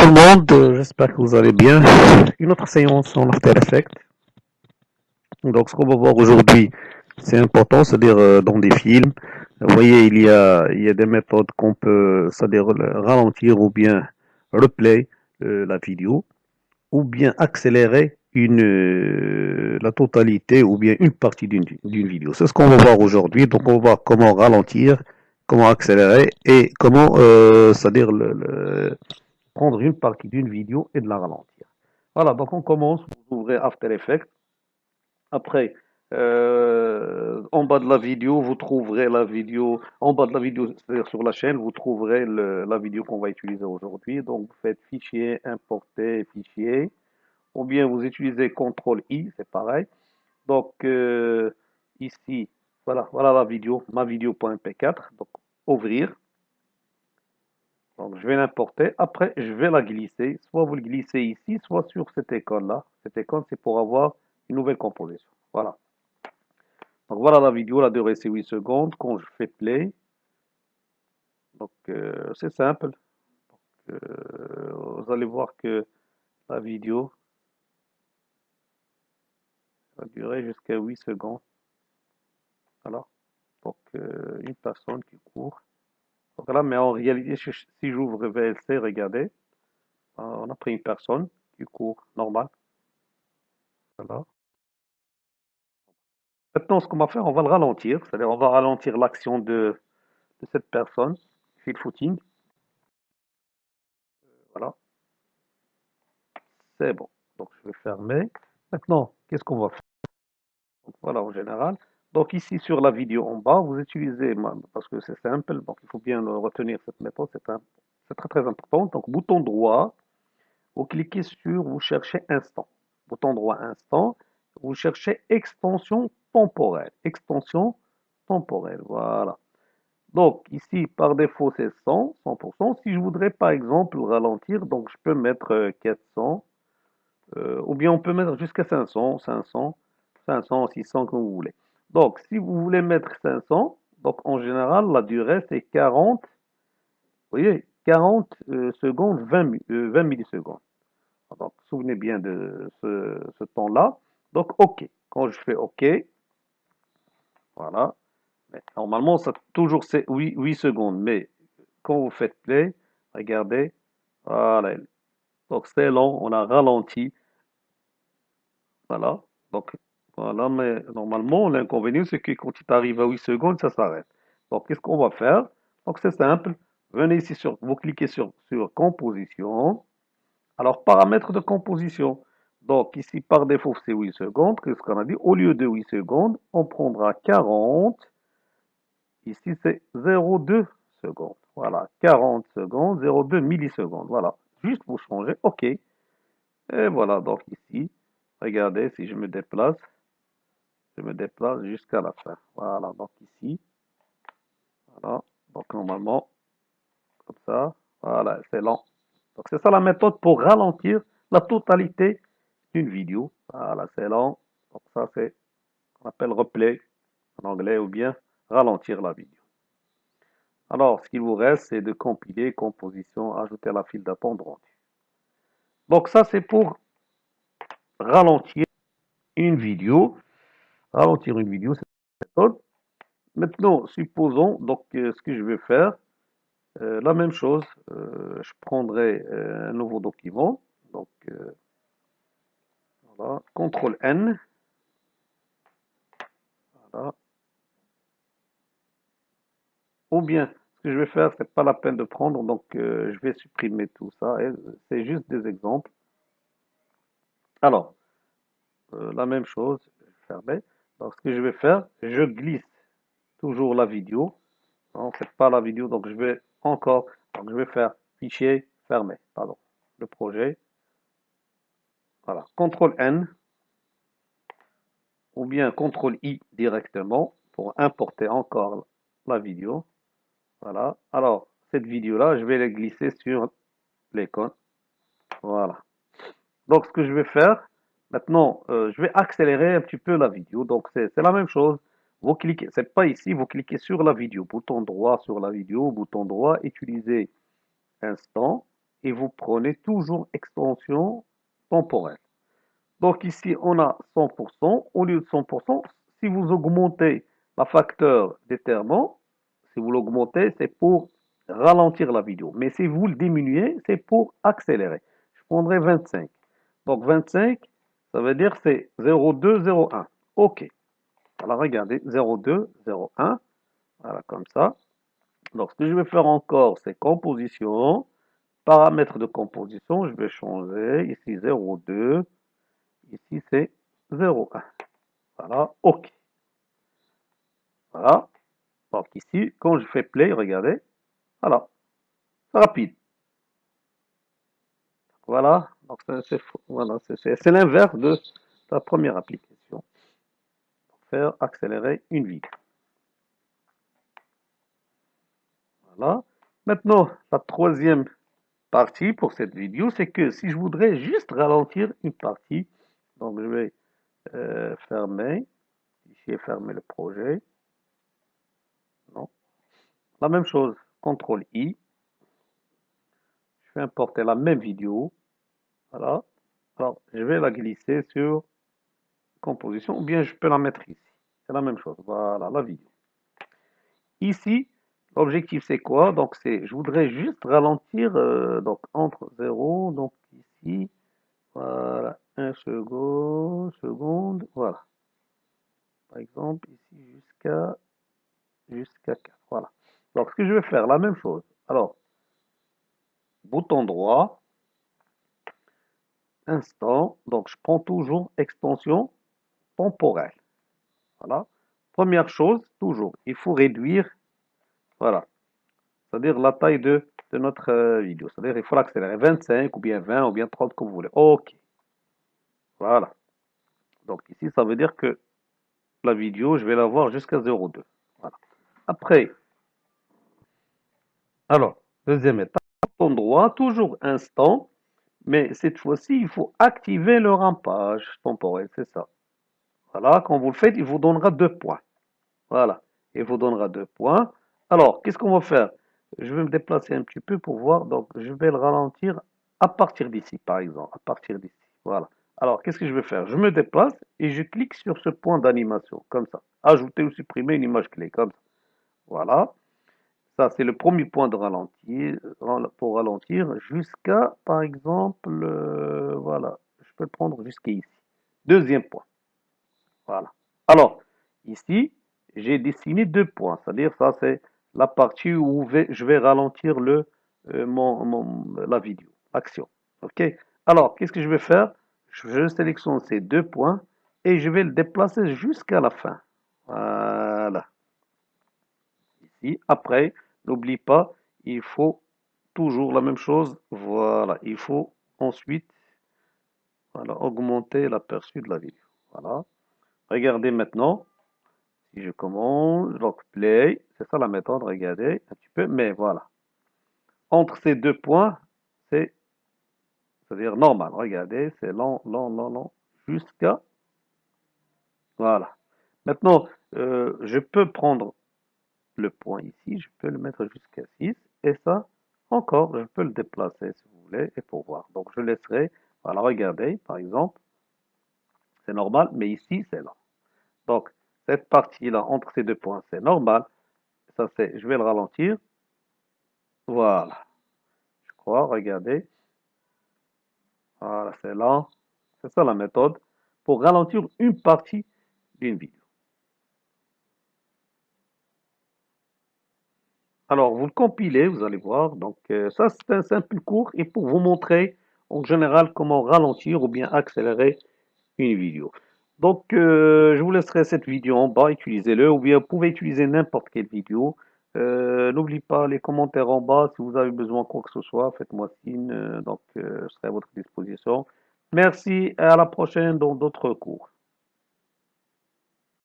tout le monde, j'espère que vous allez bien. Une autre séance en After Effects. Donc ce qu'on va voir aujourd'hui, c'est important, c'est-à-dire dans des films. Vous voyez, il y a des méthodes qu'on peut, c'est-à-dire ralentir ou bien replay la vidéo, ou bien accélérer la totalité ou bien une partie d'une vidéo. C'est ce qu'on va voir aujourd'hui. Donc on va voir comment ralentir, comment accélérer et comment, c'est-à-dire prendre une partie d'une vidéo et de la ralentir. Voilà, donc on commence, vous ouvrez After Effects. Après, en bas de la vidéo, vous trouverez la vidéo, en bas de la vidéo, c'est-à-dire sur la chaîne, vous trouverez la vidéo qu'on va utiliser aujourd'hui. Donc vous faites fichier, importer fichier, ou bien vous utilisez CTRL-I, c'est pareil. Donc ici, voilà la vidéo, ma vidéo.mp4, donc ouvrir. Donc, je vais l'importer. Après, je vais la glisser. Soit vous le glissez ici, soit sur cette icône-là. Cette icône, c'est pour avoir une nouvelle composition. Voilà. Donc, voilà la vidéo. La durée, c'est 8 secondes. Quand je fais play, donc c'est simple. Vous allez voir que la vidéo va durer jusqu'à 8 secondes. Voilà. Donc, une personne qui court. Donc là, mais en réalité, si j'ouvre VLC, regardez, on a pris une personne qui court normal. Voilà. Maintenant, ce qu'on va faire, on va le ralentir, c'est-à-dire on va ralentir l'action de cette personne qui fait le footing. Voilà, c'est bon. Donc je vais fermer. Maintenant, qu'est-ce qu'on va faire? Donc, voilà, en général. Donc ici sur la vidéo en bas, vous utilisez, parce que c'est simple, donc il faut bien retenir cette méthode, c'est très très important. Donc bouton droit, vous cliquez sur, vous cherchez instant. Bouton droit instant, vous cherchez extension temporelle. Extension temporelle, voilà. Donc ici, par défaut, c'est 100, 100%. Si je voudrais, par exemple, ralentir, donc je peux mettre 400, ou bien on peut mettre jusqu'à 500, 500, 500, 600, comme vous voulez. Donc, si vous voulez mettre 500, donc en général, la durée, c'est 40, vous voyez, 40 secondes, 20 millisecondes. Donc, souvenez bien de ce temps-là. Donc, OK. Quand je fais OK, voilà. Mais normalement, ça toujours c'est 8 secondes. Mais quand vous faites play, regardez, voilà. Donc c'est long, on a ralenti, voilà. Donc voilà, mais normalement, l'inconvénient, c'est que quand il arrive à 8 secondes, ça s'arrête. Donc qu'est-ce qu'on va faire? Donc c'est simple. Venez ici vous cliquez sur composition. Alors paramètres de composition. Donc ici, par défaut, c'est 8 secondes. Qu'est-ce qu'on a dit? Au lieu de 8 secondes, on prendra 40. Ici, c'est 0,2 secondes. Voilà, 40 secondes, 0,2 millisecondes. Voilà, juste pour changer. OK. Et voilà, donc ici, regardez, si je me déplace jusqu'à la fin. Voilà, donc ici, voilà. Donc normalement, comme ça, voilà, c'est lent. Donc c'est ça la méthode pour ralentir la totalité d'une vidéo. Voilà, c'est lent. Donc ça, c'est, on appelle replay en anglais ou bien ralentir la vidéo. Alors, ce qu'il vous reste, c'est de compiler, composition, ajouter à la file d'attente rendu. Donc ça, c'est pour ralentir une vidéo. Ralentir une vidéo, c'est la méthode. Maintenant, supposons, donc, ce que je vais faire, la même chose, je prendrai un nouveau document. Donc, voilà, CTRL N. Voilà. Ou bien, ce que je vais faire, c'est pas la peine de prendre, donc je vais supprimer tout ça. C'est juste des exemples. Alors, la même chose, je vais fermer. Donc, ce que je vais faire, je glisse toujours la vidéo. Non, c'est pas la vidéo, donc je vais encore, donc je vais faire fichier fermé, pardon, le projet. Voilà, CTRL N ou bien CTRL I directement pour importer encore la vidéo. Voilà. Alors, cette vidéo-là, je vais la glisser sur l'icône. Voilà. Donc, ce que je vais faire, maintenant, je vais accélérer un petit peu la vidéo. Donc, c'est la même chose. Vous cliquez, c'est pas ici, vous cliquez sur la vidéo. Bouton droit sur la vidéo, bouton droit, utiliser instant. et vous prenez toujours extension temporelle. Donc ici, on a 100%. Au lieu de 100%, si vous augmentez la facteur d'éternement, si vous l'augmentez, c'est pour ralentir la vidéo. Mais si vous le diminuez, c'est pour accélérer. Je prendrai 25. Donc 25, ça veut dire c'est 0,2, 0,1. OK. Alors regardez, 0,2, 0,1. Voilà, comme ça. Donc ce que je vais faire encore, c'est composition. Paramètres de composition, je vais changer. Ici 0,2. Ici c'est 0,1. Voilà, OK. Voilà. Donc ici, quand je fais play, regardez. Voilà. Rapide. Voilà. Donc c'est voilà, c'est l'inverse de la première application. Faire accélérer une vidéo. Voilà. Maintenant, la troisième partie pour cette vidéo, c'est que si je voudrais juste ralentir une partie, donc je vais fermer, ici fermer le projet. Non. La même chose, CTRL I. Je vais importer la même vidéo. Voilà. Alors, je vais la glisser sur composition, ou bien je peux la mettre ici. C'est la même chose. Voilà, la vidéo. Ici, l'objectif c'est quoi? Donc, je voudrais juste ralentir, donc entre 0, donc ici, voilà, 1 seconde, voilà. Par exemple, ici jusqu'à 4. Voilà. Donc, ce que je vais faire, la même chose. Alors, bouton droit, instant. Donc, je prends toujours extension temporelle. Voilà. Première chose, toujours, il faut réduire, voilà, c'est-à-dire la taille de notre vidéo. C'est-à-dire il faut l'accélérer 25 ou bien 20 ou bien 30 comme vous voulez. OK. Voilà. Donc ici, ça veut dire que la vidéo, je vais la voir jusqu'à 0,2. Voilà. Après, alors, deuxième étape, bouton droit, toujours instant, mais cette fois-ci, il faut activer le rampage temporel, c'est ça. Voilà, quand vous le faites, il vous donnera 2 points. Voilà, il vous donnera 2 points. Alors, qu'est-ce qu'on va faire? Je vais me déplacer un petit peu pour voir. Donc, je vais le ralentir à partir d'ici, par exemple. À partir d'ici. Voilà. Alors, qu'est-ce que je vais faire? Je me déplace et je clique sur ce point d'animation, comme ça. Ajouter ou supprimer une image clé, comme ça. Voilà. Ça, c'est le premier point de ralentir, pour ralentir jusqu'à, par exemple, voilà. Je peux le prendre jusqu'à ici. Deuxième point. Voilà. Alors, ici, j'ai dessiné 2 points. C'est-à-dire, ça, c'est la partie où je vais ralentir la vidéo, l'action. OK? Alors, qu'est-ce que je vais faire? Je sélectionne ces 2 points et je vais le déplacer jusqu'à la fin. Voilà. Ici, après, n'oublie pas, il faut toujours la même chose. Voilà. Il faut ensuite, voilà, augmenter l'aperçu de la vidéo. Voilà. Regardez maintenant. Si je commence, donc play, c'est ça la méthode, regardez un petit peu, mais voilà. Entre ces 2 points, c'est-à-dire normal, regardez, c'est lent, lent, lent, lent, jusqu'à, voilà. Maintenant, je peux prendre le point ici, je peux le mettre jusqu'à 6, et ça, encore, je peux le déplacer si vous voulez, et pour voir. Donc, je laisserai, voilà, regardez, par exemple, c'est normal, mais ici, c'est lent. Donc, cette partie-là, entre ces 2 points, c'est normal. Ça, je vais le ralentir. Voilà. Je crois, regardez. Voilà, c'est là. C'est ça la méthode pour ralentir une partie d'une vidéo. Alors, vous le compilez, vous allez voir. Donc, ça, c'est un simple cours et pour vous montrer en général comment ralentir ou bien accélérer une vidéo. Donc, je vous laisserai cette vidéo en bas, utilisez-le, ou bien vous pouvez utiliser n'importe quelle vidéo. N'oubliez pas les commentaires en bas, si vous avez besoin de quoi que ce soit, faites-moi signe, donc je serai à votre disposition. Merci et à la prochaine dans d'autres cours.